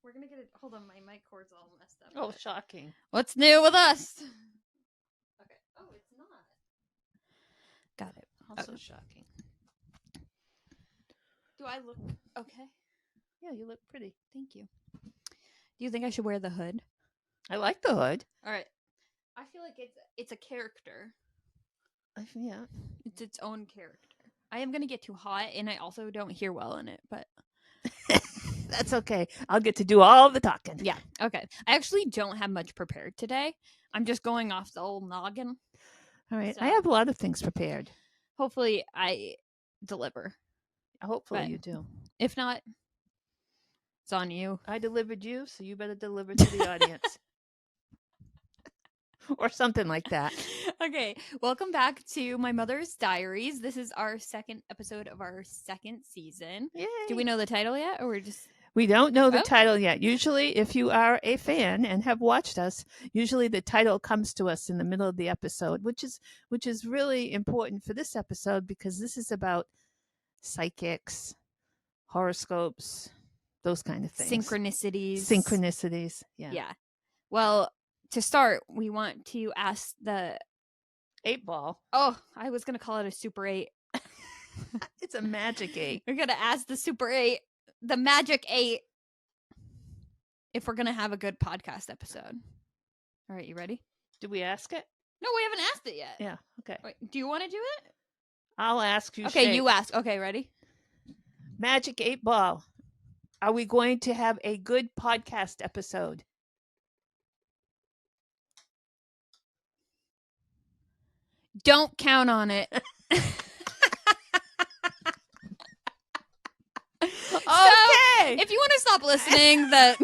We're gonna get it. Hold on, my mic cord's all messed up. Oh, shocking. What's new with us? Okay. Oh, it's not. Got it. Also shocking. Do I look okay? Yeah, you look pretty. Thank you. Do you think I should wear the hood? I like the hood. All right. I feel like it's a character. Yeah. It's its own character. I am gonna get too hot, and I also don't hear well in it, but That's okay. I'll get to do all the talking. yeah. Okay. I actually don't have much prepared today. I'm just going off the old noggin. All right. So- I have a lot of things prepared. Hopefully, I deliver. Hopefully But- you do. If not, it's on you. I delivered you, so you better deliver to the audience. Or something like that. Okay, welcome back to My Mother's Diaries. This is our second episode of our second season. Yay. Do we know the title yet, or we're just... We don't know the Oh. title yet. Usually, if you are a fan and have watched us, usually the title comes to us in the middle of the episode, which is really important for this episode because this is about psychics, horoscopes, those kind of things. Synchronicities. Yeah. Yeah. Well, to start, we want to ask the... 8 ball. Oh, I was going to call it a Super 8. It's a magic 8. We're going to ask the Super 8, the Magic 8, if we're going to have a good podcast episode. All right, you ready? Did we ask it? No, we haven't asked it yet. Yeah. Okay. Wait, do you want to do it? I'll ask you. Okay, Shay. you ask. Okay, ready? Magic 8 ball. Are we going to have a good podcast episode? Don't count on it. Okay. If you want to stop listening, the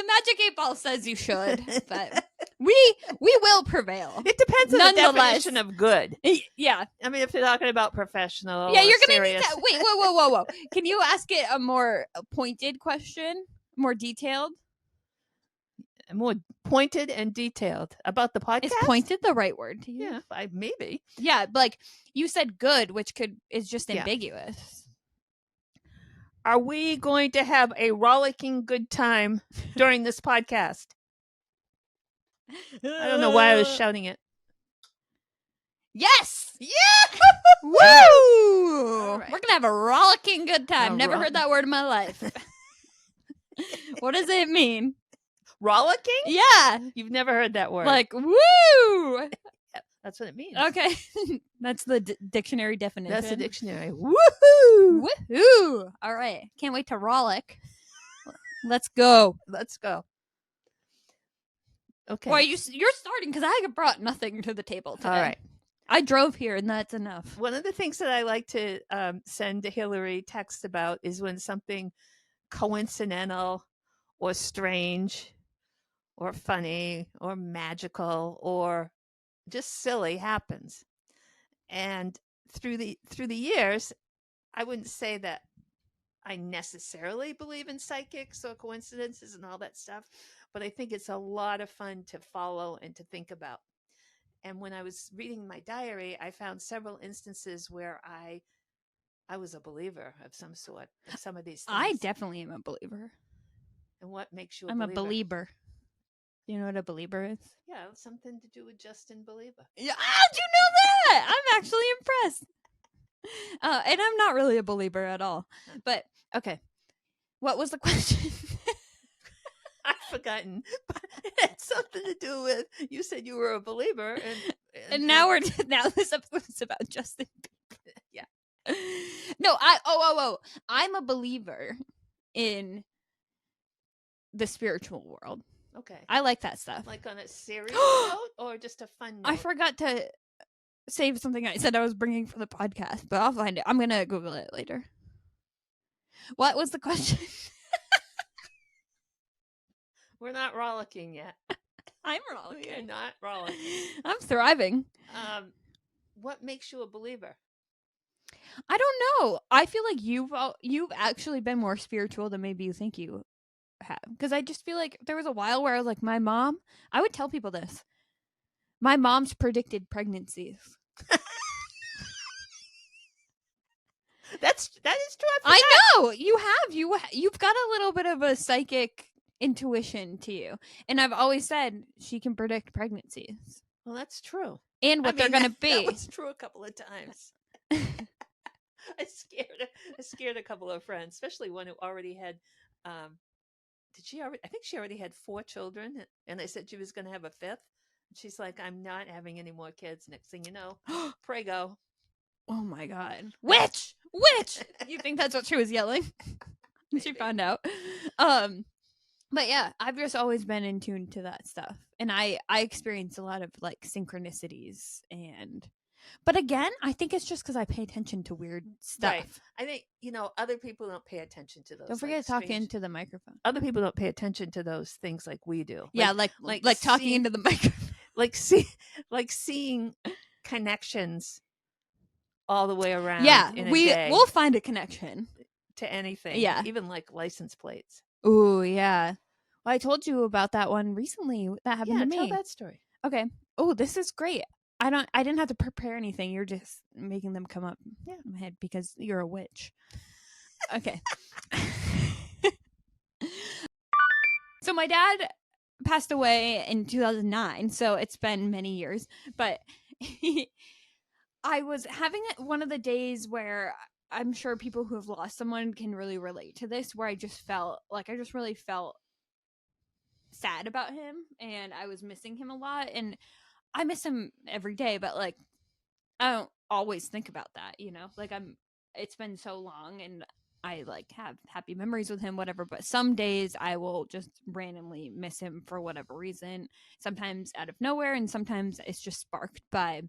Magic 8 Ball says you should, but we will prevail. It depends on the Nonetheless. definition of good. Yeah. I mean, if you're talking about professional, Yeah, or you're going to need serious. that. Wait, whoa. Can you ask it a more pointed question? More detailed? More pointed and detailed about the podcast. Is pointed the right word to you? Yeah, maybe. Yeah, but like you said good, which is just Yeah. ambiguous. Are we going to have a rollicking good time during this podcast? I don't know why I was shouting it. Yes! Yeah! Woo! All right. We're gonna have a rollicking good time. A Never heard that word in my life. What does it mean? Rollicking? Yeah, You've never heard that word. like woo. That's what it means. Okay, that's the dictionary definition. That's the dictionary. Woohoo! Woohoo! All right, can't wait to rollick. Let's go. Let's go. Okay. Well, you're starting because I brought nothing to the table today. All right. I drove here, and that's enough. One of the things that I like to send to Hillary text about is when something coincidental or strange or funny or magical or just silly happens. And through the years, I wouldn't say that I necessarily believe in psychics or coincidences and all that stuff, but I think it's a lot of fun to follow and to think about. And when I was reading my diary, I found several instances where I was a believer of some sort of some of these things. I definitely am a believer. And what makes you I'm a believer. You know what a believer is? Yeah, something to do with Justin Believer. Yeah, how'd you know that? I'm actually impressed. And I'm not really a believer at all. But okay, what was the question? I've forgotten, but it had something to do with you said you were a believer, And now this episode is about Justin Bieber. Yeah. No, I'm a believer in the spiritual world. Okay. I like that stuff. Like on a serious note or just a fun note? I forgot to save something I said I was bringing for the podcast, but I'll find it. I'm going to Google it later. What was the question? We're not rollicking yet. I'm We are rollicking. not rollicking. I'm thriving. What makes you a believer? I don't know. I feel like you've actually been more spiritual than maybe you think you have. Because I just feel like there was a while where I was like, my mom, I would tell people this. My mom's predicted pregnancies. That is true. I know you have. You've got a little bit of a psychic intuition to you, and I've always said she can predict pregnancies Well, that's true. and what they're going to be. That was true a couple of times. I scared a couple of friends, especially one who already had. Did she already? I think she already had 4 children, and they said she was going to have a 5th. She's like, "I'm not having any more kids." Next thing you know, prego. Oh my God, witch! You think that's what she was yelling? She found out. But yeah, I've just always been in tune to that stuff, and I experience a lot of like synchronicities and. But again, I think it's just because I pay attention to weird stuff. Right. I think, other people don't pay attention to those. Don't forget to talk into the microphone. Other people don't pay attention to those things like we do. Yeah, like talking into the microphone. Like seeing connections all the way around. Yeah, in a day we'll find a connection to anything. Yeah. Even like license plates. Ooh, yeah. Well, I told you about that one recently. That happened to me. Tell that story. Okay. Oh, this is great. I didn't have to prepare anything. You're just making them come up in my head because you're a witch. Okay. So my dad passed away in 2009, so it's been many years, but I was having one of the days where I'm sure people who have lost someone can really relate to this, where I just really felt sad about him, and I was missing him a lot, and I miss him every day, but like I don't always think about that, like it's been so long and I like have happy memories with him, whatever, but some days I will just randomly miss him for whatever reason, sometimes out of nowhere, and sometimes it's just sparked by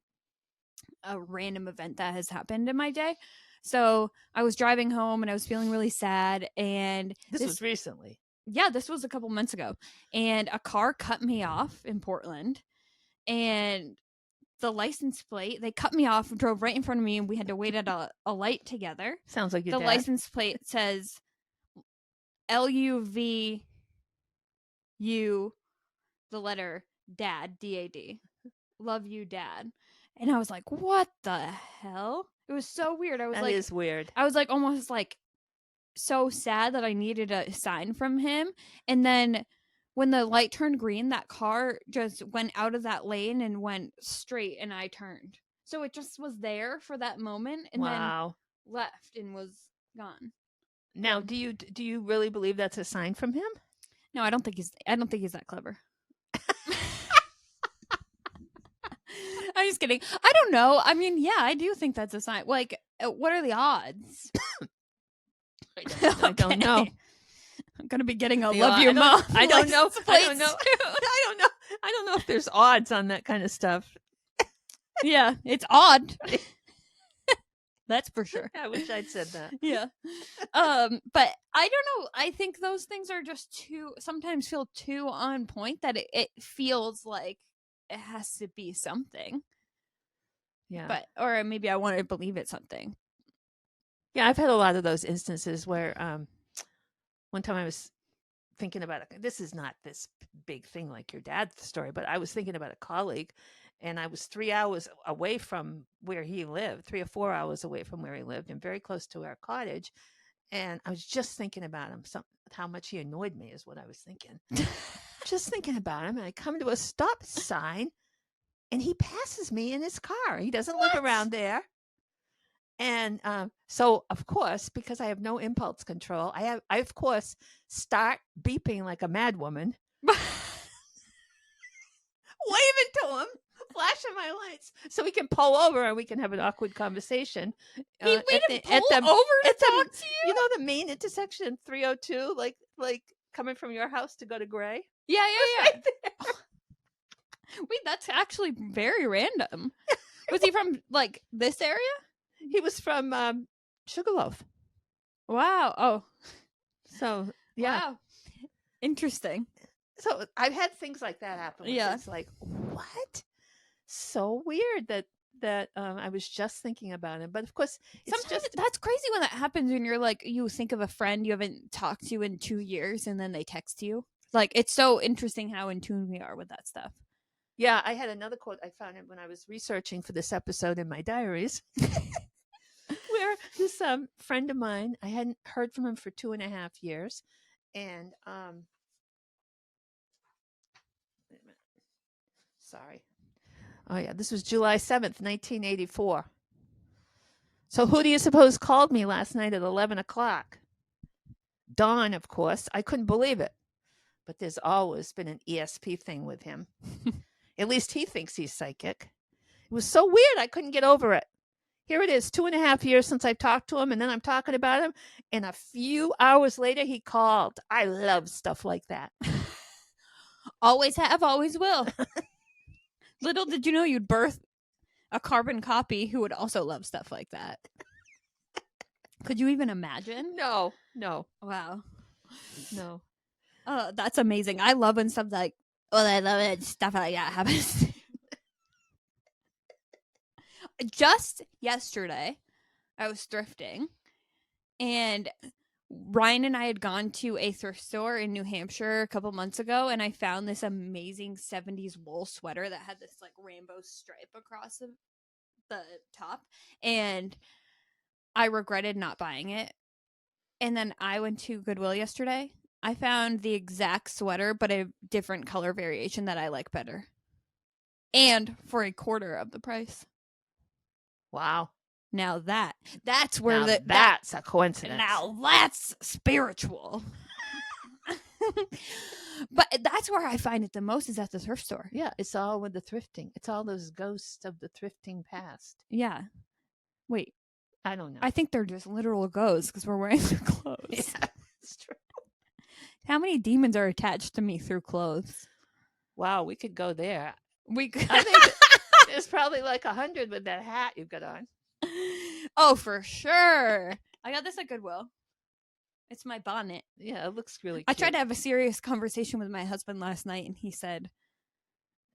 a random event that has happened in my day. So I was driving home and I was feeling really sad, and this was recently. Yeah, this was a couple months ago, and a car cut me off in Portland. And the license plate, they cut me off, drove right in front of me, and we had to wait at a light together. Sounds like your The dad. license plate says LUVU, the letter dad, DAD. Love you, Dad. And I was like, what the hell? It was so weird. That is weird. I was like almost like so sad that I needed a sign from him. And then when the light turned green, that car just went out of that lane and went straight, and I turned. So it just was there for that moment, and then left and was gone. Now, do you really believe that's a sign from him? No, I don't think he's that clever. I'm just kidding. I don't know. I mean, yeah, I do think that's a sign. Like, what are the odds? I don't know. I'm gonna be getting a love you, Mom. I don't know. I don't know. I don't know if there's odds on that kind of stuff. Yeah, it's odd. That's for sure. I wish I'd said that. Yeah. But I don't know. I think those things are just sometimes feel too on point that it feels like it has to be something. Yeah. Or maybe I want to believe it's something. Yeah, I've had a lot of those instances where one time I was thinking about it. This is not this big thing like your dad's story, but I was thinking about a colleague, and I was 3 hours away from where he lived, 3 or 4 hours away from where he lived, and very close to our cottage. And I was just thinking about him, how much he annoyed me is what I was thinking. Just thinking about him, and I come to a stop sign, and he passes me in his car. He doesn't live around there. And so, of course, because I have no impulse control, I of course start beeping like a mad woman, waving to him, flashing my lights, so we can pull over and we can have an awkward conversation. He made him pull over to talk to you? You know the main intersection, 302, like coming from your house to go to Gray? Yeah. Right there. Wait, that's actually very random. Was he from, like, this area? He was from Sugarloaf. Wow. Oh. So, yeah. Wow. Interesting. So, I've had things like that happen. Yeah. It's like, what? So weird that I was just thinking about him. But, of course, that's crazy when that happens, when you're like, you think of a friend you haven't talked to in 2 years and then they text you. Like, it's so interesting how in tune we are with that stuff. Yeah, I had another quote I found when I was researching for this episode in my diaries, where this friend of mine, I hadn't heard from him for 2.5 years, and wait a minute. Sorry. Oh yeah, this was July 7th, 1984. So who do you suppose called me last night at 11 o'clock? Don, of course. I couldn't believe it. But there's always been an ESP thing with him. At least he thinks he's psychic. It was so weird. I couldn't get over it. Here it is, 2.5 years since I've talked to him, and then I'm talking about him, and a few hours later he called. I love stuff like that. Always have, always will. Little did you know you'd birth a carbon copy who would also love stuff like that. Could you even imagine? No. Wow. No. Oh, that's amazing. I love when stuff like, I love it. Stuff like that happens. Just yesterday, I was thrifting, and Ryan and I had gone to a thrift store in New Hampshire a couple months ago, and I found this amazing 70s wool sweater that had this like rainbow stripe across the top, and I regretted not buying it. And then I went to Goodwill yesterday. I found the exact sweater, but a different color variation that I like better. And for a quarter of the price. Wow. Now that's where that's a coincidence. Now that's spiritual. But that's where I find it the most is at the thrift store. Yeah, it's all with the thrifting. It's all those ghosts of the thrifting past. Yeah. Wait. I don't know. I think they're just literal ghosts because we're wearing their clothes. Yeah, it's true. How many demons are attached to me through clothes? Wow, we could go there. We could. I think there's probably like 100 with that hat you've got on. Oh, for sure. I got this at Goodwill. It's my bonnet. Yeah, it looks really cute. I tried to have a serious conversation with my husband last night, and he said,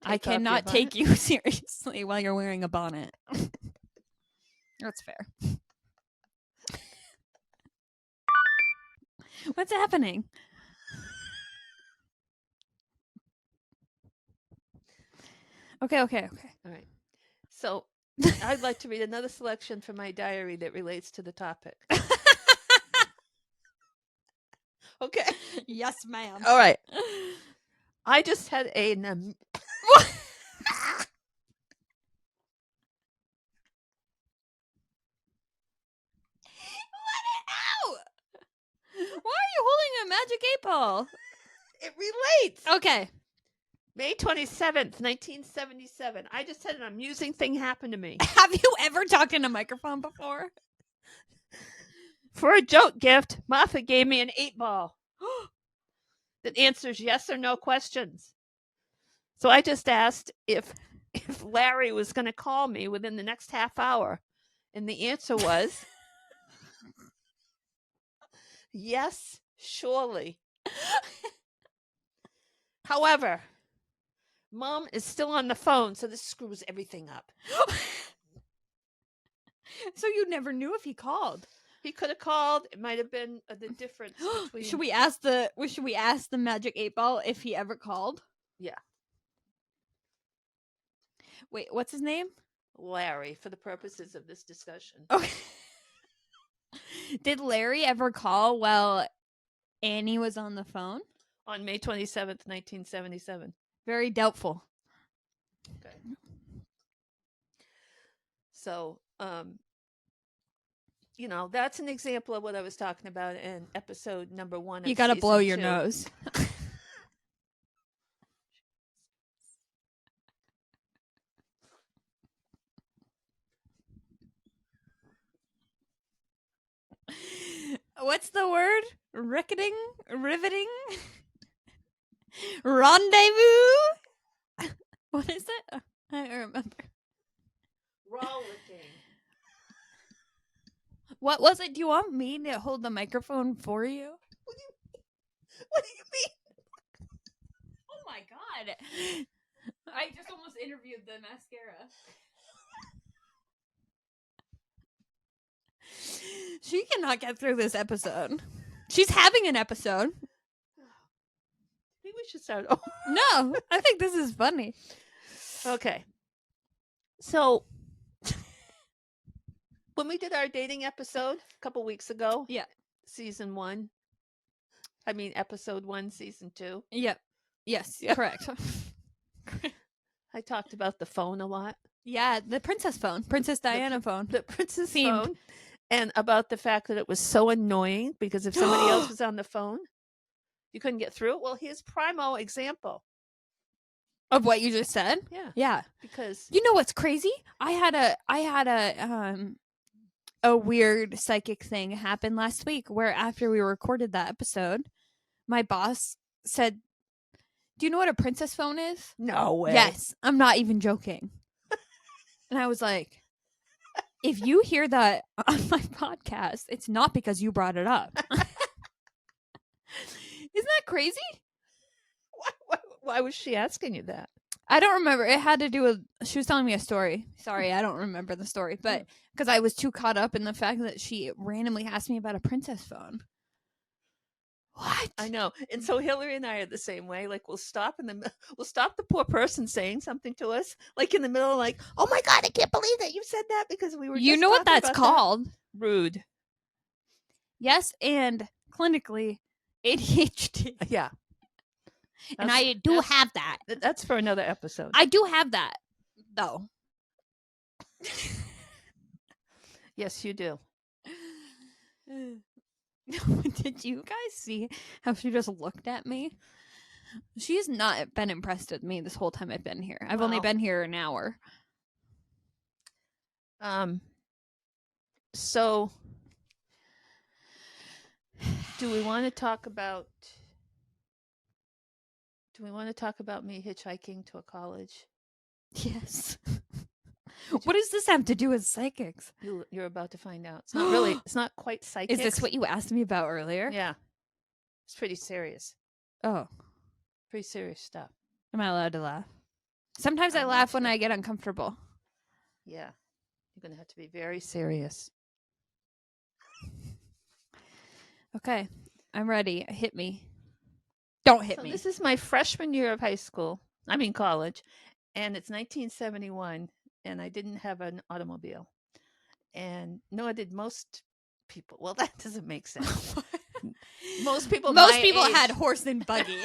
I Take off your cannot bonnet? take you seriously while you're wearing a bonnet. That's fair. What's happening? Okay. All right. So I'd like to read another selection from my diary that relates to the topic. Okay. Yes, ma'am. All right. I just had a What? Why are you holding a magic 8-ball? It relates. Okay. May 27th, 1977. I just had an amusing thing happen to me. Have you ever talked in a microphone before? For a joke gift, Martha gave me an 8-ball that answers yes or no questions. So I just asked if Larry was going to call me within the next half hour. And the answer was yes, surely. However, Mom is still on the phone, so this screws everything up. So you never knew if he called. He could have called. It might have been the difference between. Should we ask the magic 8-ball if he ever called? Yeah. Wait, what's his name? Larry, for the purposes of this discussion. Okay. Did Larry ever call while Annie was on the phone? On May 27th, 1977. Very doubtful. Okay. So, that's an example of what I was talking about in episode number 1 of You gotta blow season your 2. nose. What's the word? Riveting? Rendezvous? What is it? I don't remember. Rollicking. What was it? Do you want me to hold the microphone for you? What do you mean? Oh my god. I just almost interviewed the mascara. She cannot get through this episode. She's having an episode. Maybe we should start over. No, I think this is funny. Okay. So when we did our dating episode a couple weeks ago, Yeah. season 1. I mean, episode 1, season 2. Yep. Yes, Yeah. correct. I talked about the phone a lot. Yeah, the princess phone. Princess Diana phone. The princess Themed. phone. And about the fact that it was so annoying because if somebody else was on the phone, you couldn't get through. Well, here's primo example. Of what you just said? Yeah. Yeah. Because You know what's crazy? I had a weird psychic thing happen last week where after we recorded that episode, my boss said, "Do you know what a princess phone is?" no way. Yes, I'm not even joking. And I was like, if you hear that on my podcast, it's not because you brought it up. Isn't that crazy? Why was she asking you that? I don't remember. It had to do with, she was telling me a story. Sorry, I don't remember the story, but because I was too caught up in the fact that she randomly asked me about a princess phone. What? I know. And so Hillary and I are the same way. Like we'll stop the poor person saying something to us, like in the middle, like, "Oh my God, I can't believe that you said that," because we were. You just know what talking that's about called? That. Rude. Yes, and clinically ADHD. Yeah. And I do have that. That's for another episode. I do have that, though. Yes, you do. Did you guys see how she just looked at me? She's not been impressed with me this whole time I've been here. I've only been here an hour. So do we want to talk about me hitchhiking to a college? Yes. What does this have to do with psychics? You're about to find out. It's not really, it's not quite psychic. Is this what you asked me about earlier? Yeah. It's pretty serious. Oh. Pretty serious stuff. Am I allowed to laugh? Sometimes I laugh when I get uncomfortable. Yeah. You're going to have to be very serious. Okay. I'm ready. Hit me. Don't hit me. This is my freshman year of college, and it's 1971, and I didn't have an automobile. And no, did most people. Well, that doesn't make sense. Most people had horse and buggy.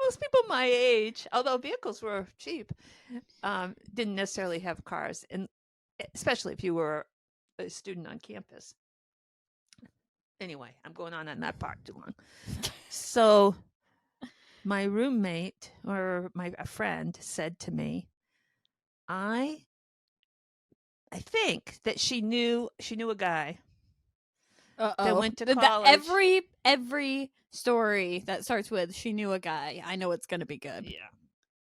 Most people my age, although vehicles were cheap, didn't necessarily have cars, and especially if you were a student on campus. Anyway, I'm going on that part too long. So my roommate or a friend said to me, I think that she knew a guy that went to college. Every story that starts with "she knew a guy," I know it's going to be good. Yeah.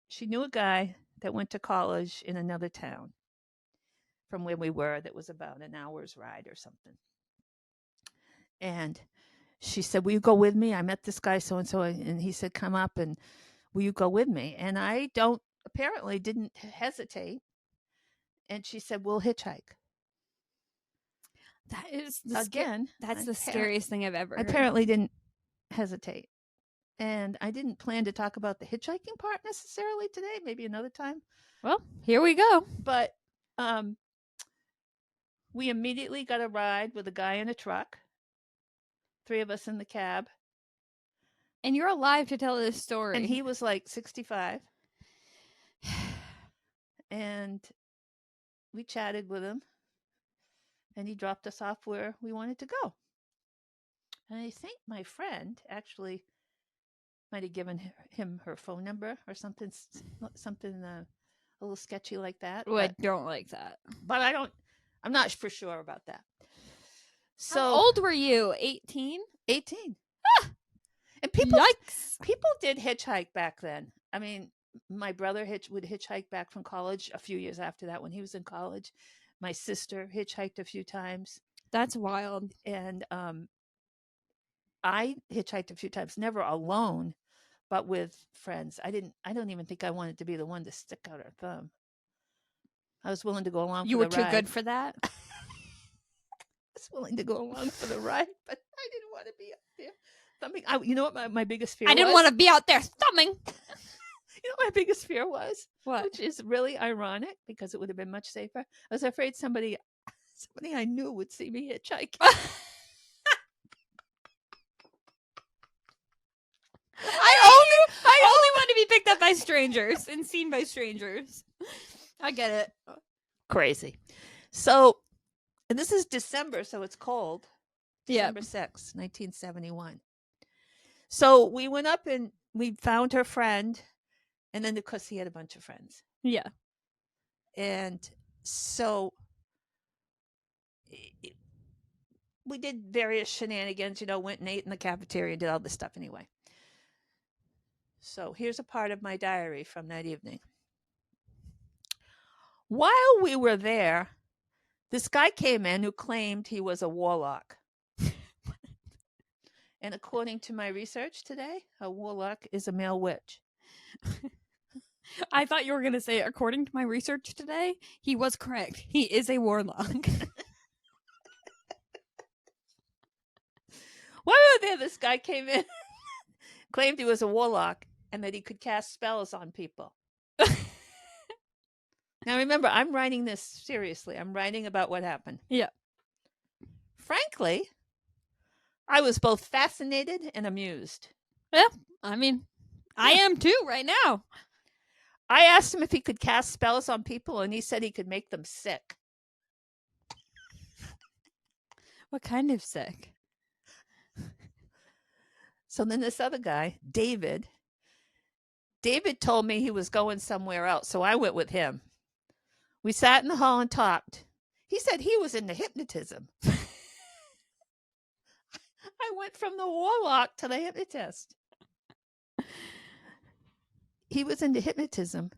She knew a guy that went to college in another town from where we were that was about an hour's ride or something. And she said, "Will you go with me? I met this guy so-and-so." And he said, "Come up and will you go with me?" And I apparently didn't hesitate. And she said, "We'll hitchhike." That is that's the scariest thing I've ever heard. I apparently didn't hesitate. And I didn't plan to talk about the hitchhiking part necessarily today, maybe another time. Well, here we go. But we immediately got a ride with a guy in a truck. 3 of us in the cab. And you're alive to tell this story. And he was like 65. And we chatted with him. And he dropped us off where we wanted to go. And I think my friend actually might have given him her phone number or something a little sketchy like that. Oh, I don't like that. But I'm not for sure about that. So how old were you? 18? 18. Ah! And people did hitchhike back then. I mean, my brother would hitchhike back from college a few years after that when he was in college. My sister hitchhiked a few times. That's wild. And I hitchhiked a few times, never alone, but with friends. I don't even think I wanted to be the one to stick out our thumb. I was willing to go along for the ride. You were too good for that? I was willing to go along for the ride, but I didn't want to be up there thumbing. You know what my biggest fear was? I didn't want to be out there thumbing. You know what my biggest fear was? What? Which is really ironic because it would have been much safer. I was afraid somebody I knew would see me hitchhiking. I only want to be picked up by strangers and seen by strangers. I get it. Crazy. So, and this is December, so it's cold. Yeah. December 6th, 1971. So we went up and we found her friend, and then of course he had a bunch of friends. Yeah. And so we did various shenanigans, went and ate in the cafeteria and did all this stuff anyway. So here's a part of my diary from that evening. While we were there, this guy came in who claimed he was a warlock. And according to my research today, a warlock is a male witch. I thought you were going to say, according to my research today, he was correct. He is a warlock. While we were there, this guy came in, claimed he was a warlock, and that he could cast spells on people. Now, remember, I'm writing this seriously. I'm writing about what happened. Yeah. Frankly, I was both fascinated and amused. Yeah, I mean, I am too right now. I asked him if he could cast spells on people, and he said he could make them sick. What kind of sick? So then this other guy, David told me he was going somewhere else, so I went with him. We sat in the hall and talked. He said he was into hypnotism. I went from the warlock to the hypnotist. He was into hypnotism.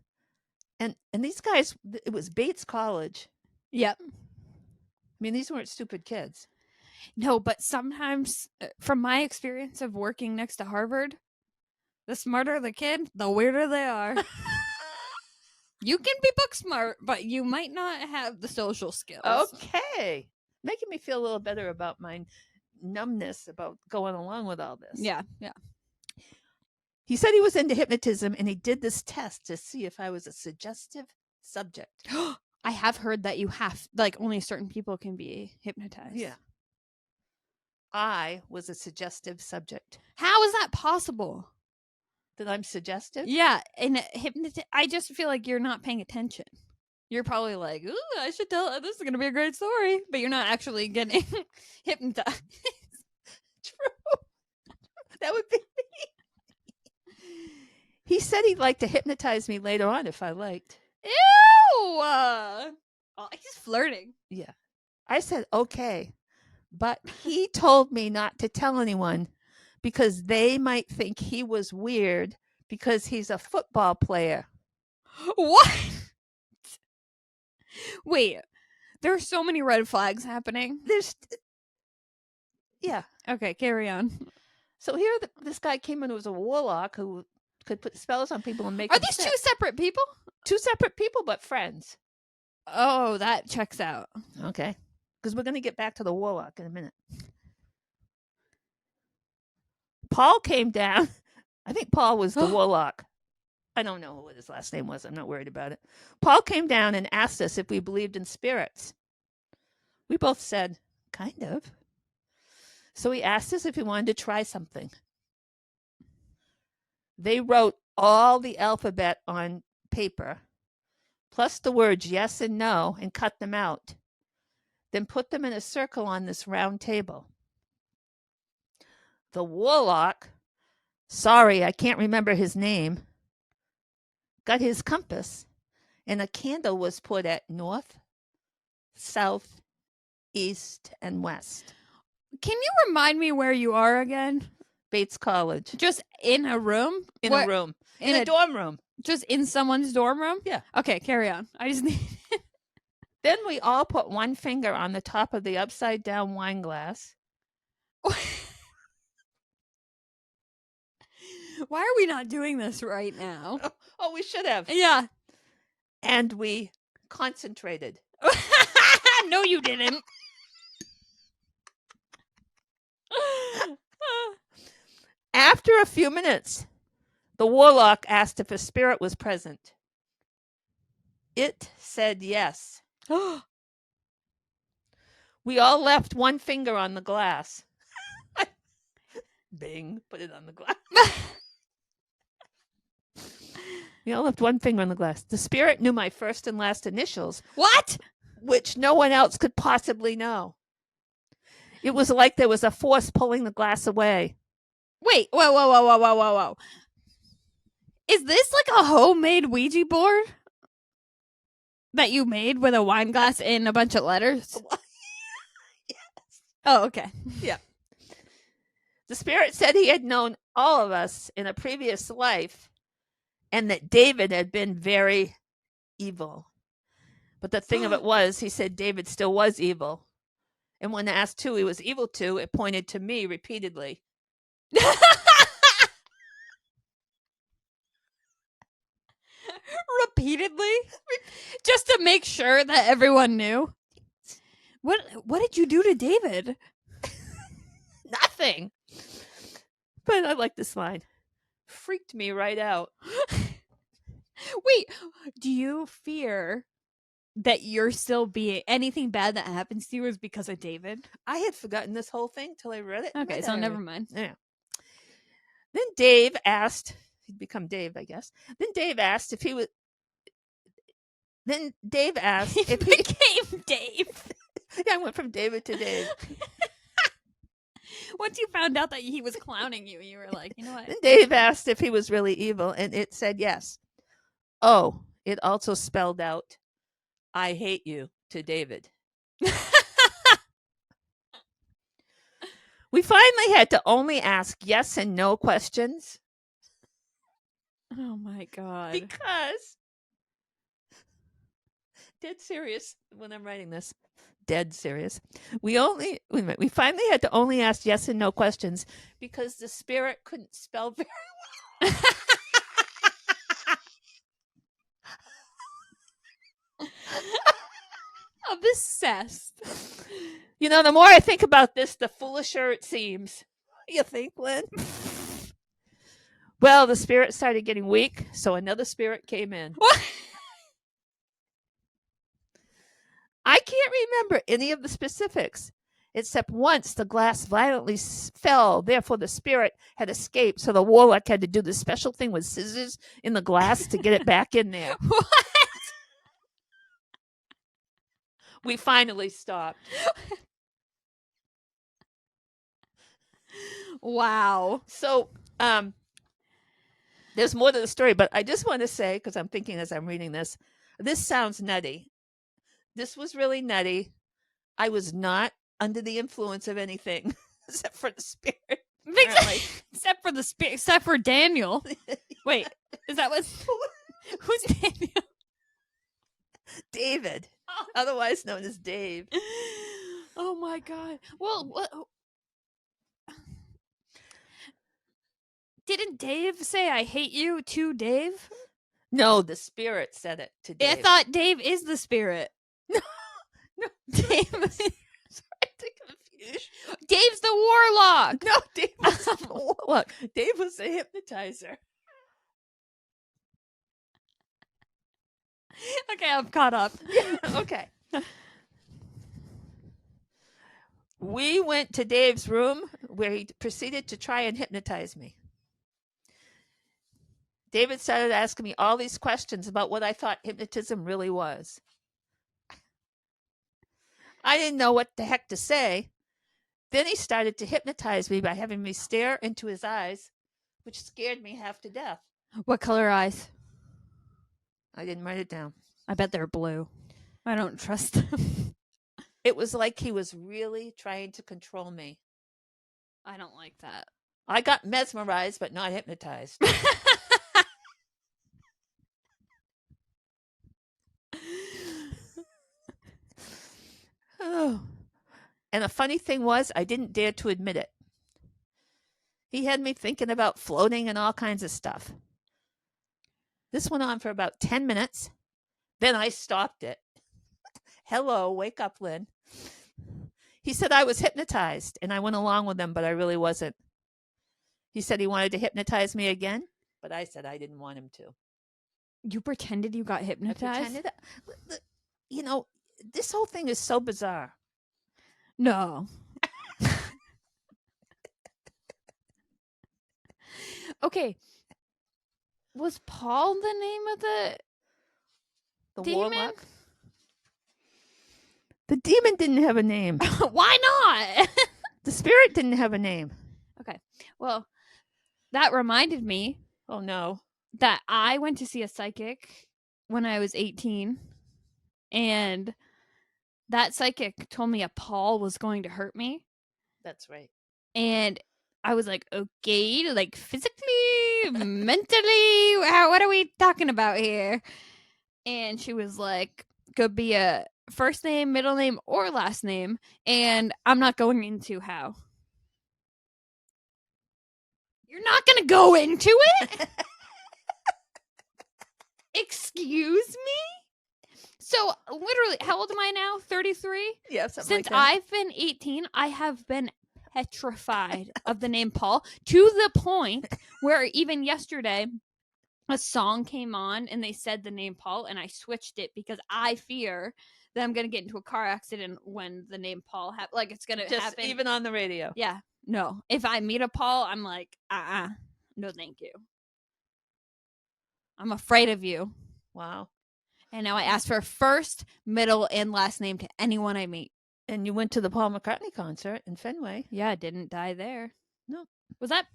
And these guys, it was Bates College. Yep. I mean, these weren't stupid kids. No, but sometimes, from my experience of working next to Harvard, the smarter the kid, the weirder they are. You can be book smart, but you might not have the social skills. Okay. Making me feel a little better about my numbness about going along with all this. Yeah. He said he was into hypnotism, and he did this test to see if I was a suggestive subject. I have heard that you have, only certain people can be hypnotized. Yeah. I was a suggestive subject. How is that possible? That I'm suggestive? Yeah, and I just feel like you're not paying attention. You're probably like, ooh, I should tell, this is going to be a great story. But you're not actually getting hypnotized. True. That would be me. He said he'd like to hypnotize me later on if I liked. Ew! Oh, he's flirting. Yeah. I said, okay. But he told me not to tell anyone because they might think he was weird because he's a football player. What? Wait, there are so many red flags happening. Yeah. Okay, carry on. So here this guy came in who was a warlock who could put spells on people and make Are them these sick. two separate people? Two separate people, but friends. Oh, that checks out. Okay. Because we're going to get back to the warlock in a minute. Paul came down. I think Paul was the warlock. I don't know what his last name was. I'm not worried about it. Paul came down and asked us if we believed in spirits. We both said, kind of. So he asked us if we wanted to try something. They wrote all the alphabet on paper, plus the words yes and no, and cut them out. Then put them in a circle on this round table. The warlock, sorry, I can't remember his name, got his compass, and a candle was put at north, south, east, and west. Can you remind me where you are again? Bates College. Just in a room? In a room. In a dorm room. Just in someone's dorm room? Yeah. Okay, carry on. I just need... Then we all put one finger on the top of the upside down wine glass. Why are we not doing this right now? Oh, we should have. Yeah. And we concentrated. No, you didn't. After a few minutes, The warlock asked if a spirit was present. It said yes. We all left one finger on the glass. Bing, put it on the glass. We all left one finger on the glass. The spirit knew my first and last initials. What? Which no one else could possibly know. It was like there was a force pulling the glass away. Wait, whoa. Is this like a homemade Ouija board that you made with a wine glass and a bunch of letters? Yes. Oh, okay. Yeah. The spirit said he had known all of us in a previous life and that David had been very evil. But the thing of it was, he said David still was evil. And when asked who he was evil to, it pointed to me repeatedly. Repeatedly? Just to make sure that everyone knew? What did you do to David? Nothing. But I like this line. Freaked me right out. Wait, do you fear that you're still being anything bad that happens to you is because of David? I had forgotten this whole thing till I read it. Okay, so never mind. Yeah. Then Dave asked, he'd become Dave, I guess. Then Dave asked if he was. Then Dave asked if he became Dave. Yeah, I went from David to Dave. Once you found out that he was clowning you, you were like, you know what? Then Dave asked if he was really evil, and it said yes. Oh, it also spelled out, I hate you, to David. We finally had to only ask yes and no questions. Oh my God. Because, dead serious when I'm writing this, dead serious. We finally had to only ask yes and no questions because the spirit couldn't spell very well. Obsessed. You know, the more I think about this, the foolisher it seems. You think, Lynn? Well, the spirit started getting weak, so another spirit came in. What? I can't remember any of the specifics, except once the glass violently fell. Therefore, the spirit had escaped, so the warlock had to do this special thing with scissors in the glass to get it back in there. What? We finally stopped. Wow. So, there's more to the story, but I just want to say, because I'm thinking as I'm reading this sounds nutty. This was really nutty. I was not under the influence of anything except for the spirit. Except for the spirit, except for Daniel. Wait, is that what? Who's Daniel? David, otherwise known as Dave. Oh my God. Well, what? Didn't Dave say I hate you to Dave? No, the spirit said it to Dave. I thought Dave is the spirit. No. Dave. Sorry to confuse. Dave's the warlock. No, Dave wasn't the warlock. Dave was the hypnotizer. Okay, I'm caught up. Yeah, okay. We went to Dave's room where he proceeded to try and hypnotize me. David started asking me all these questions about what I thought hypnotism really was. I didn't know what the heck to say. Then he started to hypnotize me by having me stare into his eyes, which scared me half to death. What color eyes? I didn't write it down. I bet they're blue. I don't trust them. It was like he was really trying to control me. I don't like that. I got mesmerized, but not hypnotized. Oh. And the funny thing was, I didn't dare to admit it. He had me thinking about floating and all kinds of stuff. This went on for about 10 minutes. Then I stopped it. Hello, wake up, Lynn. He said I was hypnotized, and I went along with him, but I really wasn't. He said he wanted to hypnotize me again, but I said I didn't want him to. You pretended you got I hypnotized? pretended. You know, this whole thing is so bizarre. No. Okay. Was Paul the name of The demon? warlock. The demon didn't have a name. Why not? The spirit didn't have a name. Okay. Well, that reminded me Oh no. that I went to see a psychic when I was 18, and that psychic told me a Paul was going to hurt me. That's right. And I was like, okay, like physically, mentally, what are we talking about here? And she was like, could be a first name, middle name, or last name. And I'm not going into how. You're not going to go into it? Excuse me? So, literally, how old am I now? 33? Yeah, something Since like that. I've been 18, I have been petrified of the name Paul, to the point where even yesterday a song came on and they said the name Paul, and I switched it because I fear that I'm going to get into a car accident when the name Paul like it's going to Just happen. even on the radio. Yeah. No. If I meet a Paul, I'm like, no thank you. I'm afraid of you. Wow. And now I ask for first, middle, and last name to anyone I meet. And you went to the Paul McCartney concert in Fenway. Yeah, I didn't die there. No. Was that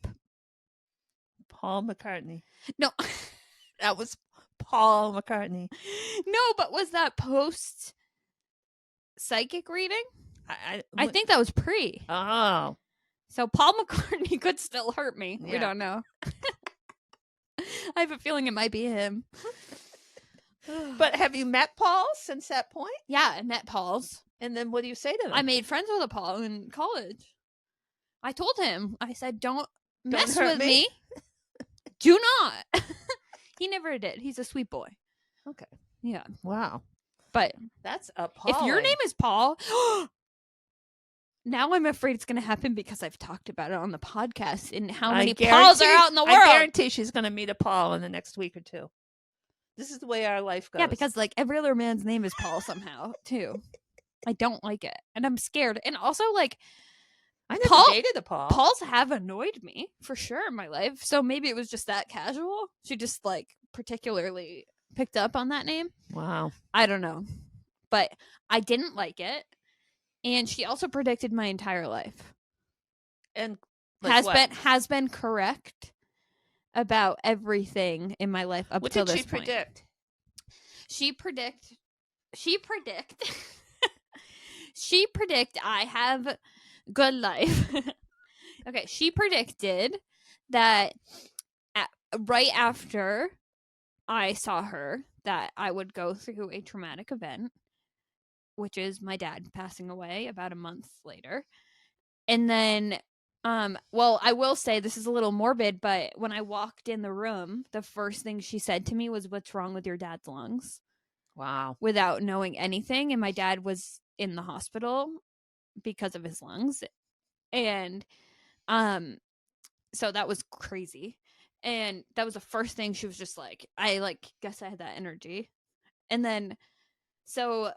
Paul McCartney? No. That was Paul McCartney. No, but was that post psychic reading? I think that was pre. Oh. So Paul McCartney could still hurt me. Yeah. We don't know. I have a feeling it might be him. But have you met Paul since that point? Yeah, I met Paul's. And then what do you say to them? I made friends with a Paul in college. I told him, I said, don't mess hurt with me." me. Do not. He never did. He's a sweet boy. Okay. Yeah. Wow. But That's appalling. if your name is Paul, now I'm afraid it's going to happen because I've talked about it on the podcast and how many Pauls are out in the world. I guarantee she's going to meet a Paul in the next week or two. This is the way our life goes. Yeah, because like every other man's name is Paul somehow too. I don't like it, and I'm scared. And also, like, I never dated a Paul. Pauls have annoyed me for sure in my life. So maybe it was just that casual. She just like particularly picked up on that name. Wow. I don't know, but I didn't like it. And she also predicted my entire life, and like has been correct about everything in my life up till this point. What did she predict? She predict I have good life. Okay, she predicted that right after I saw her that I would go through a traumatic event, which is my dad passing away about a month later. And then well, I will say this is a little morbid, but when I walked in the room, the first thing she said to me was, "What's wrong with your dad's lungs?" Wow. Without knowing anything. And my dad was in the hospital because of his lungs. And so that was crazy. And that was the first thing she was just like, I guess I had that energy. And then so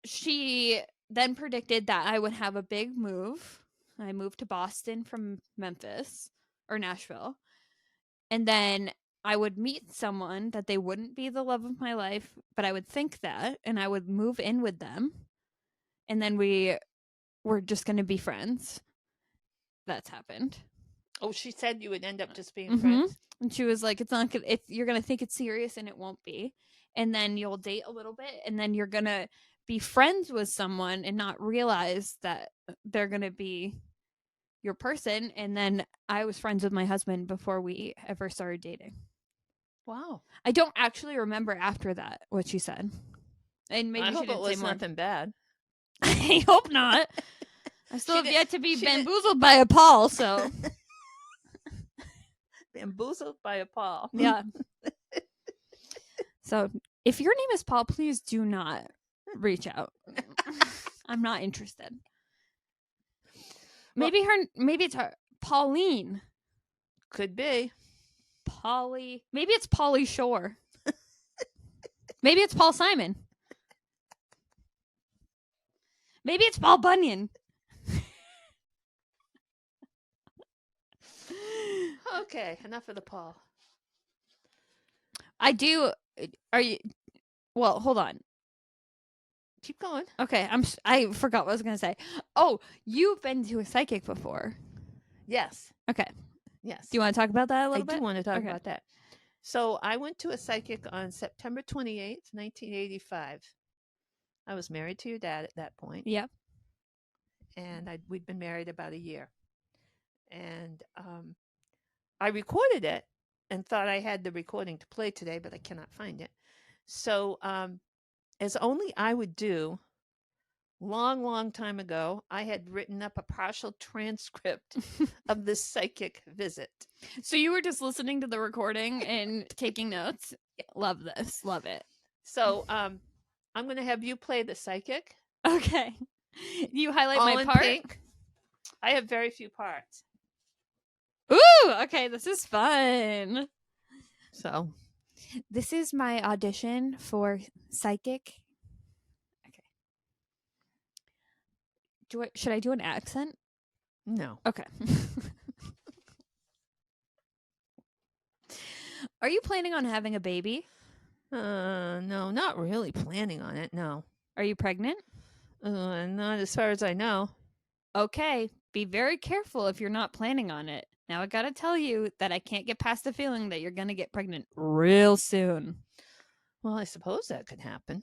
she then predicted that I would have a big move. I moved to Boston from Memphis or Nashville. And then I would meet someone that they wouldn't be the love of my life, but I would think that, and I would move in with them. And then we were just going to be friends. That's happened. Oh, she said you would end up just being friends? And she was like, it's not good. You're going to think it's serious and it won't be. And then you'll date a little bit and then you're going to be friends with someone and not realize that they're going to be your person. And then I was friends with my husband before we ever started dating. Wow. I don't actually remember after that what she said. And maybe I she hope didn't it was say more. nothing bad. I hope not. I still have yet to be bamboozled by a Paul, so. Bamboozled by a Paul. Yeah. So if your name is Paul, please do not reach out. I'm not interested. Maybe it's her Pauline. Could be. Polly. Maybe it's Polly Shore. Maybe it's Paul Simon. Maybe it's Paul Bunyan. Okay, enough of the Paul. I do. Are you? Well, hold on. Keep going. Okay, I forgot what I was gonna say. Oh, you've been to a psychic before. Yes. Okay. Yes. Do you want to talk about that a little bit? I do want to talk Okay. about that. So I went to a psychic on September 28th, 1985. I was married to your dad at that point. Yep. And we'd been married about a year. And I recorded it and thought I had the recording to play today, but I cannot find it. So as only I would do, long time ago, I had written up a partial transcript of this psychic visit. So you were just listening to the recording and taking notes? Love this. Love it. So I'm going to have you play the psychic. Okay. You highlight All my in part? pink. I have very few parts. Ooh, okay, this is fun. So this is my audition for psychic. Okay. Should I do an accent? No. Okay. Are you planning on having a baby? No, not really planning on it. No. Are you pregnant? Not as far as I know. Okay. Be very careful if you're not planning on it. Now I gotta tell you that I can't get past the feeling that you're gonna get pregnant real soon. Well, I suppose that could happen.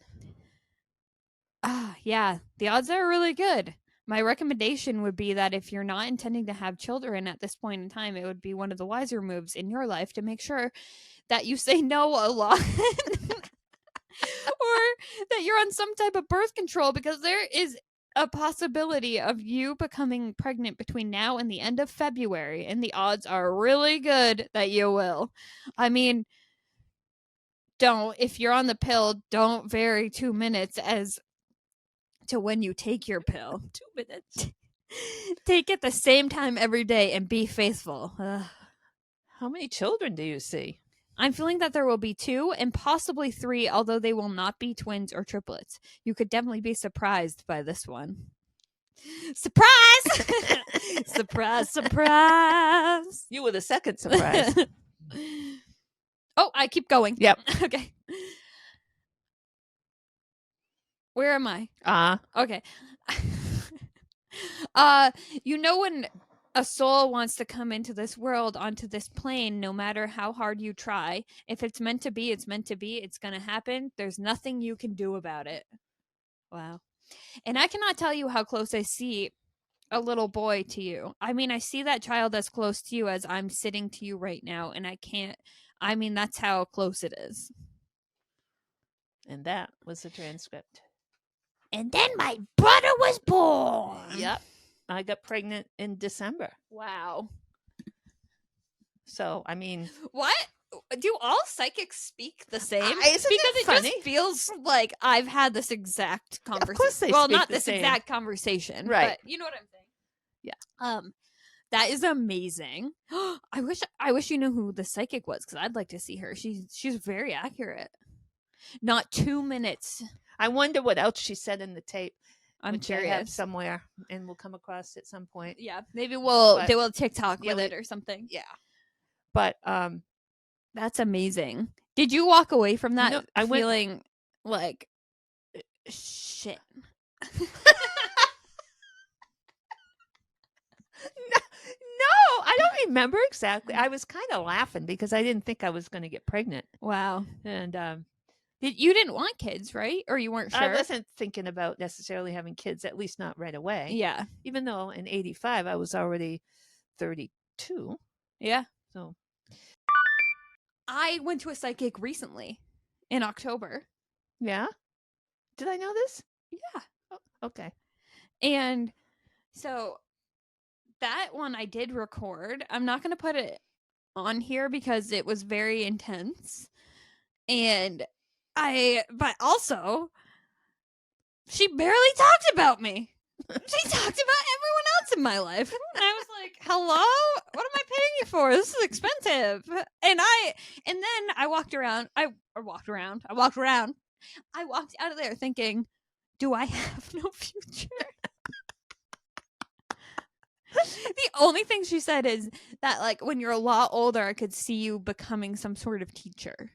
Yeah. The odds are really good. My recommendation would be that if you're not intending to have children at this point in time, it would be one of the wiser moves in your life to make sure that you say no a lot. Or that you're on some type of birth control, because there is a possibility of you becoming pregnant between now and the end of February, and the odds are really good that you will. I mean, if you're on the pill, don't vary 2 minutes as to when you take your pill. 2 minutes. Take it the same time every day and be faithful. How many children do you see? I'm feeling that there will be 2 and possibly 3, although they will not be twins or triplets. You could definitely be surprised by this one. Surprise! Surprise, surprise! You were the second surprise. Oh, I keep going. Yep. Okay. Where am I? Okay. When a soul wants to come into this world, onto this plane, no matter how hard you try, if it's meant to be, it's meant to be. It's going to happen. There's nothing you can do about it. Wow. And I cannot tell you how close I see a little boy to you. I mean, I see that child as close to you as I'm sitting to you right now, and that's how close it is. And that was the transcript. And then my brother was born. Yep. I got pregnant in December. Wow. So, I mean... What? Do all psychics speak the same? Isn't because it funny? Just feels like I've had this exact conversation. Of course they well, speak not the this same. exact conversation. Right. But you know what I'm saying? Yeah. That is amazing. I wish you knew who the psychic was, because I'd like to see her. She's very accurate. Not 2 minutes. I wonder what else she said in the tape. I'm which curious. I have somewhere, and we'll come across at some point. Yeah, maybe they will TikTok with it or something. Yeah, but that's amazing. Did you walk away from that feeling like shit? No, I don't remember exactly. I was kind of laughing because I didn't think I was going to get pregnant. Wow. And you didn't want kids, right? Or you weren't sure? I wasn't thinking about necessarily having kids, at least not right away. Yeah. Even though in 85 I was already 32. Yeah. So I went to a psychic recently in October. Yeah? Did I know this? Yeah. Oh, okay. And so that one I did record. I'm not going to put it on here because it was very intense. But also, she barely talked about me. She talked about everyone else in my life. And I was like, hello? What am I paying you for? This is expensive. And then I walked around. I walked out of there thinking, do I have no future? The only thing she said is that, like, when you're a lot older, I could see you becoming some sort of teacher.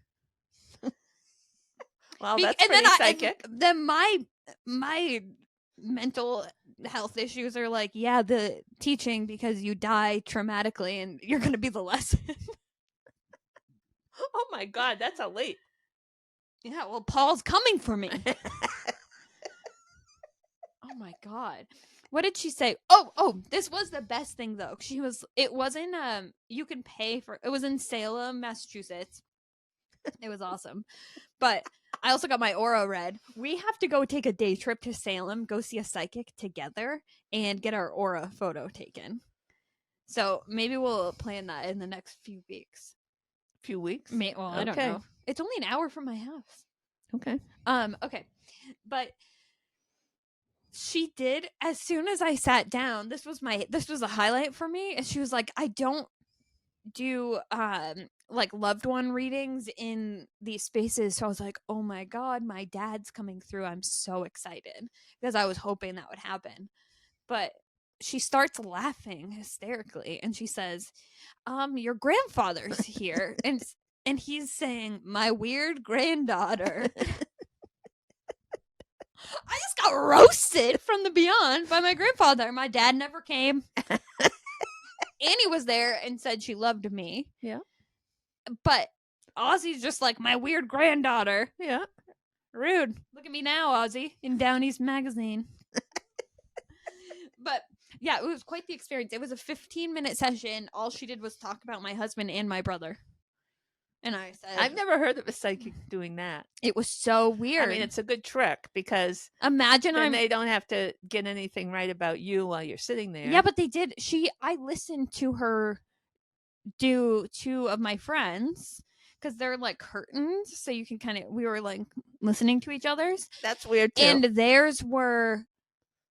Well, that's pretty psychic. Then my mental health issues are like, yeah, the teaching, because you die traumatically and you're going to be the lesson. Oh my God, that's a leap. Yeah, well, Paul's coming for me. Oh my God. What did she say? Oh, this was the best thing though. It wasn't you can pay for it was in Salem, Massachusetts. It was awesome. But I also got my aura read. We have to go take a day trip to Salem, go see a psychic together, and get our aura photo taken. So maybe we'll plan that in the next few weeks. Few weeks? Well, I don't know. It's only an hour from my house. Okay. Okay. But she did, as soon as I sat down, this was a highlight for me. And she was like, I don't do like loved one readings in these spaces. So I was like, oh my God, my dad's coming through. I'm so excited because I was hoping that would happen. But she starts laughing hysterically and she says, your grandfather's here. and he's saying, my weird granddaughter. I just got roasted from the beyond by my grandfather. My dad never came. Annie was there and said she loved me. Yeah. But Ozzy's just like, my weird granddaughter. Yeah. Rude. Look at me now, Ozzy, in Downey's magazine. But yeah, it was quite the experience. It was a 15-minute session. All she did was talk about my husband and my brother. And I said, I've never heard of a psychic doing that. It was so weird. I mean, it's a good trick because imagine they don't have to get anything right about you while you're sitting there. Yeah, but they did. I listened to her do two of my friends because they're like curtains, so you can we were like listening to each other's. That's weird too. And theirs were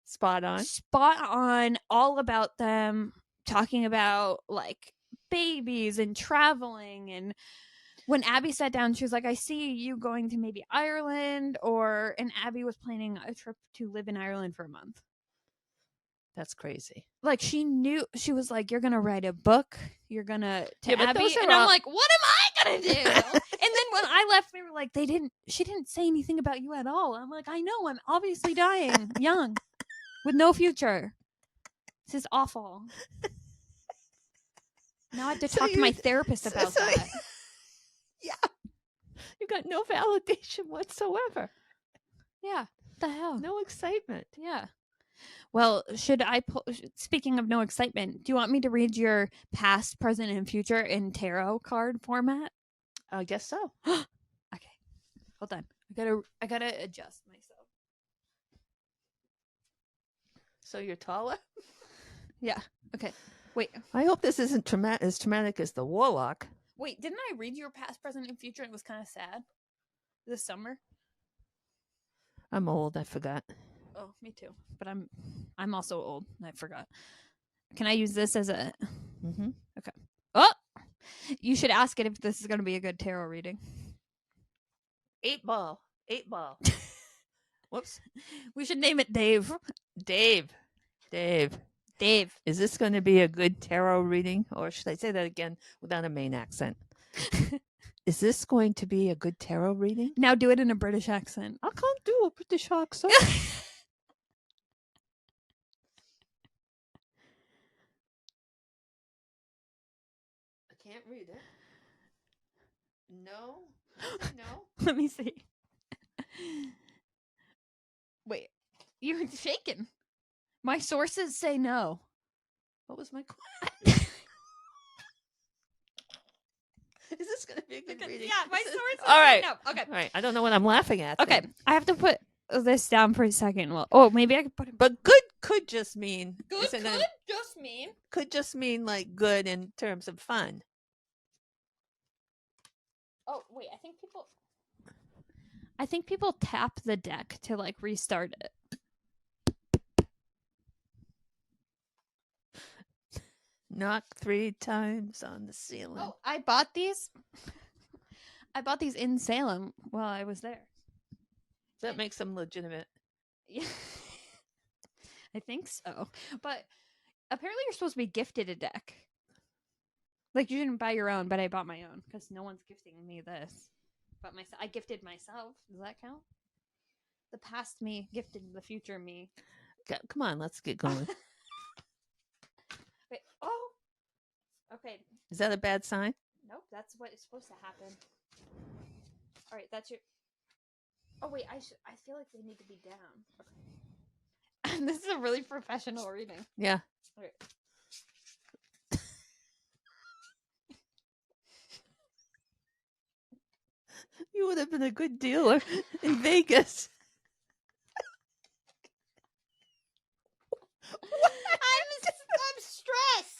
spot on, all about them talking about like babies and traveling. And when Abby sat down, she was like, I see you going to maybe Ireland, and Abby was planning a trip to live in Ireland for a month. That's crazy. Like, she knew, she was like, you're going to write a book. You're going to Abby. And I'm like, what am I going to do? And then when I left, we were like, she didn't say anything about you at all. I'm like, I know, I'm obviously dying young with no future. This is awful. Now I have to talk to my therapist about that. Yeah. You got no validation whatsoever. Yeah. What the hell? No excitement. Yeah. Well, speaking of no excitement, do you want me to read your past, present, and future in tarot card format? I guess so. Okay. Hold on. I gotta adjust myself. So you're taller? Yeah. Okay. Wait. I hope this isn't as traumatic as the Warlock. Wait, didn't I read your past, present, and future? It was kind of sad. This summer. I'm old. I forgot. Oh, me too. But I'm also old. I forgot. Can I use this as a? Mm-hmm. Okay. Oh, you should ask it if this is going to be a good tarot reading. 8 ball. Whoops. We should name it Dave. Dave. Is this going to be a good tarot reading? Or should I say that again without a Maine accent? Is this going to be a good tarot reading? Now do it in a British accent. I can't do a British accent. I can't read it. No. Let me see. Wait, you're shaking. My sources say no. What was my question? Is this going to be a good reading? Yeah, my sources All right. say no. Okay. All right. I don't know what I'm laughing at. Okay. Then. I have to put this down for a second. Well, maybe I could put it. But good could just mean. Could just mean like good in terms of fun. Oh, wait. I think people tap the deck to like restart it. Knock 3 times on the ceiling. Oh, I bought these. I bought these in Salem while I was there. That makes them legitimate. Yeah. I think so. But apparently you're supposed to be gifted a deck. Like, you didn't buy your own, but I bought my own because no one's gifting me this. But I gifted myself. Does that count? The past me gifted the future me. Come on, let's get going. Wait, oh! Okay. Is that a bad sign? Nope, that's what is supposed to happen. All right, that's your... Oh, wait, I feel like they need to be down. Okay. This is a really professional reading. Yeah. All right. You would have been a good dealer in Vegas. I'm stressed.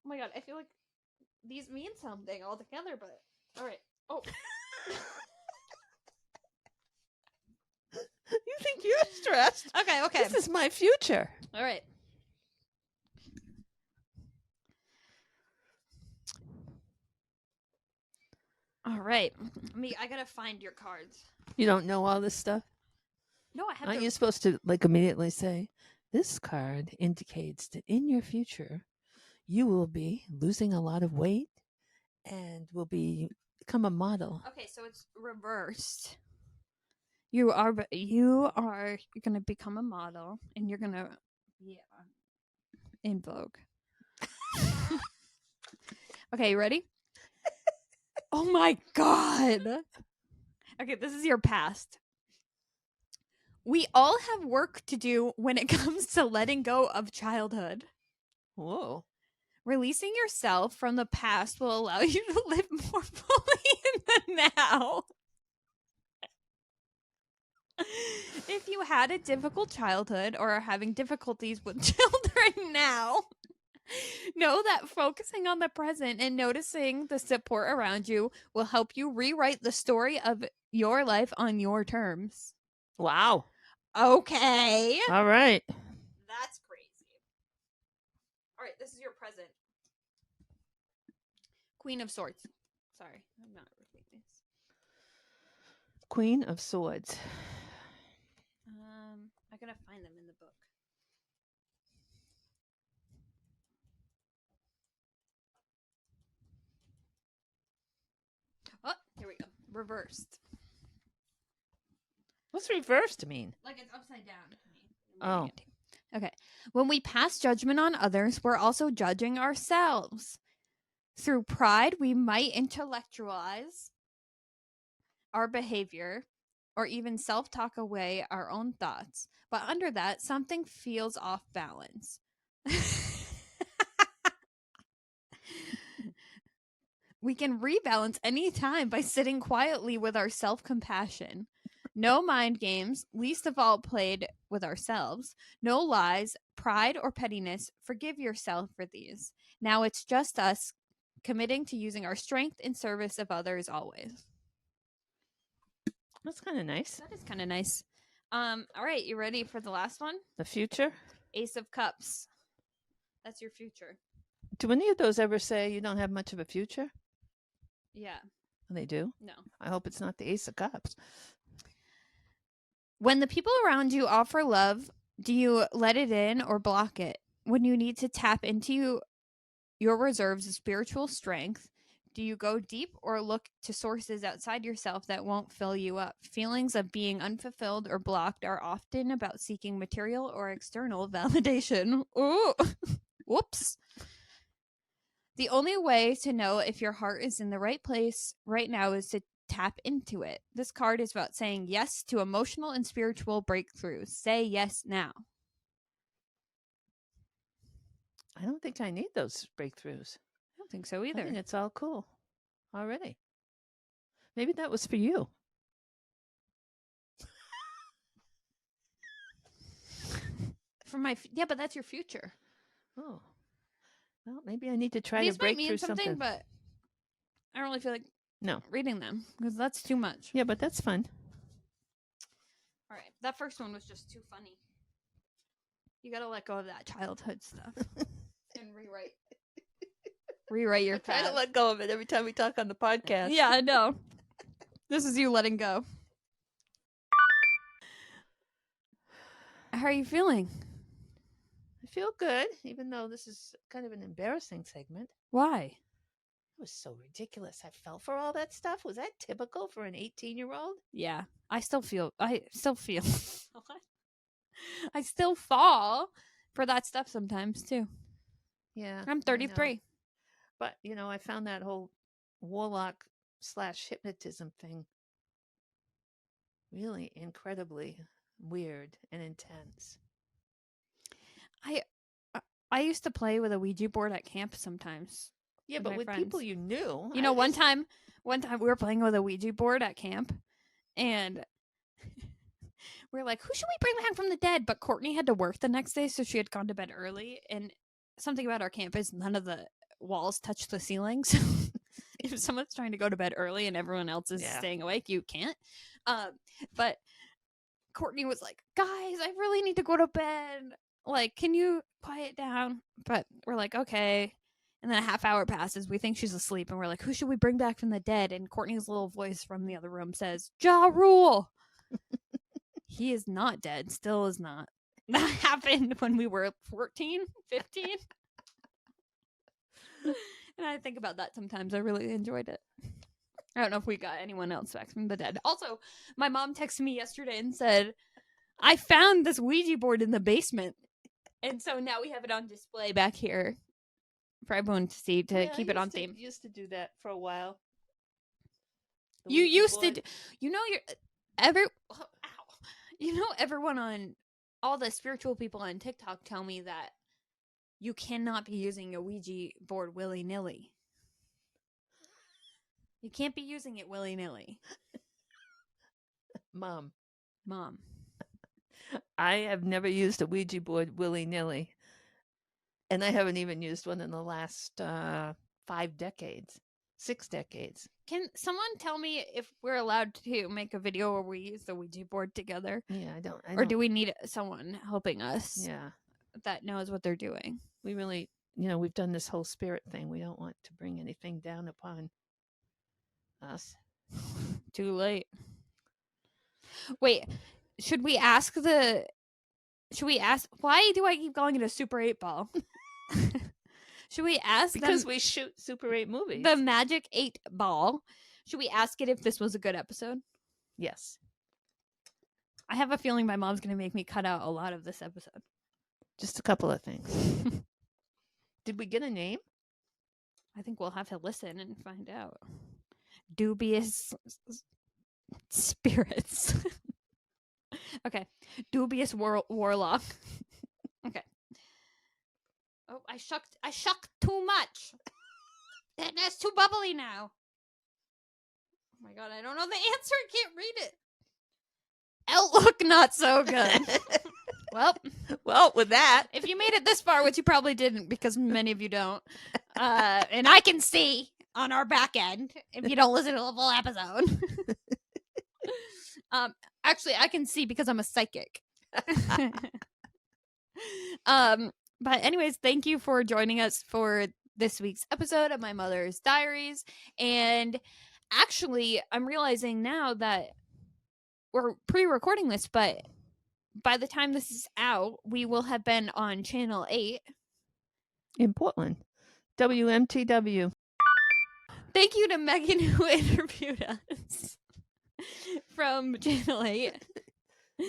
Oh my god, I feel like these mean something altogether, but all right. Oh. You think you're stressed? Okay. This is my future. All right. All right. I gotta find your cards. You don't know all this stuff? No, I have. Aren't you supposed to like immediately say, this card indicates that in your future, you will be losing a lot of weight and will become a model. Okay, so it's reversed. You're going to become a model, and you're going to be in vogue. Okay, you ready? Oh my god. Okay, this is your past. We all have work to do when it comes to letting go of childhood. Whoa. Releasing yourself from the past will allow you to live more fully in the now. If you had a difficult childhood or are having difficulties with children now, know that focusing on the present and noticing the support around you will help you rewrite the story of your life on your terms. Wow. Okay. All right. That's crazy. All right, this is your present. Queen of Swords. Sorry, I'm not reading this. Queen of Swords. I gotta find them in the book. Oh, here we go. Reversed. What's reversed mean? Like it's upside down to me. Oh. Okay. When we pass judgment on others, we're also judging ourselves. Through pride, we might intellectualize our behavior or even self-talk away our own thoughts. But under that, something feels off balance. We can rebalance any time by sitting quietly with our self-compassion. No mind games, least of all played with ourselves. No lies, pride, or pettiness. Forgive yourself for these. Now it's just us committing to using our strength in service of others always. That's kind of nice. That is kind of nice. All right, you ready for the last one? The future? Ace of Cups. That's your future. Do any of those ever say you don't have much of a future? Yeah. They do? No. I hope it's not the Ace of Cups. When the people around you offer love, do you let it in or block it? When you need to tap into your reserves of spiritual strength, do you go deep or look to sources outside yourself that won't fill you up? Feelings of being unfulfilled or blocked are often about seeking material or external validation. Ooh. Whoops. The only way to know if your heart is in the right place right now is to tap into it. This card is about saying yes to emotional and spiritual breakthroughs. Say yes now. I don't think I need those breakthroughs. I don't think so either. I think it's all cool already. Maybe that was for you. Yeah, but that's your future. Oh. Well, maybe I need to try These to break might mean through something, but I don't really feel like reading them because that's too much. Yeah, but that's fun. All right. That first one was just too funny. You got to let go of that childhood stuff. and rewrite your Try to past. let go of it every time we talk on the podcast. Yeah, I know. This is you letting go. How are you feeling? I feel good, even though this is kind of an embarrassing segment. Why? It was so ridiculous. I fell for all that stuff. Was that typical for an 18-year-old? Yeah, I still feel. I still fall for that stuff sometimes too. Yeah. I'm 33. But, I found that whole warlock / hypnotism thing really incredibly weird and intense. I used to play with a Ouija board at camp sometimes. Yeah, but with people you knew. One time we were playing with a Ouija board at camp, and we were like, who should we bring back from the dead? But Courtney had to work the next day, so she had gone to bed early. And something about our camp is none of the walls touch the ceiling. So if someone's trying to go to bed early and everyone else is staying awake, you can't. But Courtney was like, guys, I really need to go to bed. Like, can you quiet down? But we're like, okay. And then a half hour passes. We think she's asleep. And we're like, who should we bring back from the dead? And Courtney's little voice from the other room says, Ja Rule. He is not dead. Still is not. That happened when we were 14, 15. And I think about that sometimes. I really enjoyed it. I don't know if we got anyone else back from the dead. Also, my mom texted me yesterday and said, I found this Ouija board in the basement. And so now we have it on display back here for everyone to see to keep it on theme. You used to do that for a while. You used to, everyone on all the spiritual people on TikTok tell me that you cannot be using a Ouija board willy-nilly. You can't be using it willy-nilly. Mom. I have never used a Ouija board willy-nilly. And I haven't even used one in the last 6 decades. Can someone tell me if we're allowed to make a video where we use the Ouija board together? Yeah, I don't. Or do we need someone helping us? Yeah. That knows what they're doing. We really, we've done this whole spirit thing. We don't want to bring anything down upon us. Too late. Wait, should we ask why do I keep calling it a Super 8 ball? Should we ask because we shoot Super 8 movies. The Magic 8 ball. Should we ask it if this was a good episode? Yes. I have a feeling my mom's going to make me cut out a lot of this episode. Just a couple of things. Did we get a name? I think we'll have to listen and find out. Dubious spirits. Okay. Dubious warlock. Okay. Oh, I shucked too much. That's too bubbly now. Oh my god, I don't know the answer. I can't read it. Outlook not so good. Well, with that, if you made it this far, which you probably didn't because many of you don't, and I can see on our back end if you don't listen to the full episode. Actually, I can see because I'm a psychic. But anyways, thank you for joining us for this week's episode of My Mother's Diaries. And actually, I'm realizing now that we're pre-recording this, but by the time this is out, we will have been on Channel 8 in Portland, WMTW. Thank you to Megan who interviewed us from Channel 8.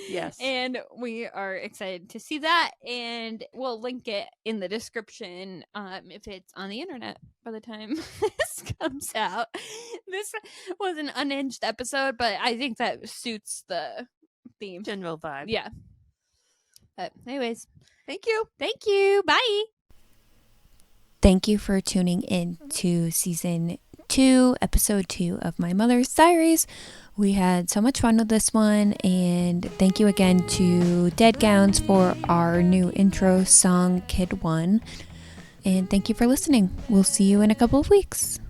Yes. And we are excited to see that, and we'll link it in the description if it's on the internet by the time this comes out. This was an unhinged episode, but I think that suits the theme. General vibe. Yeah. But anyways, thank you. Thank you. Bye. Thank you for tuning in to season 2, episode 2 of My Mother's Diaries. We had so much fun with this one, and thank you again to Dead Gowns for our new intro song, Kid 1. And thank you for listening. We'll see you in a couple of weeks.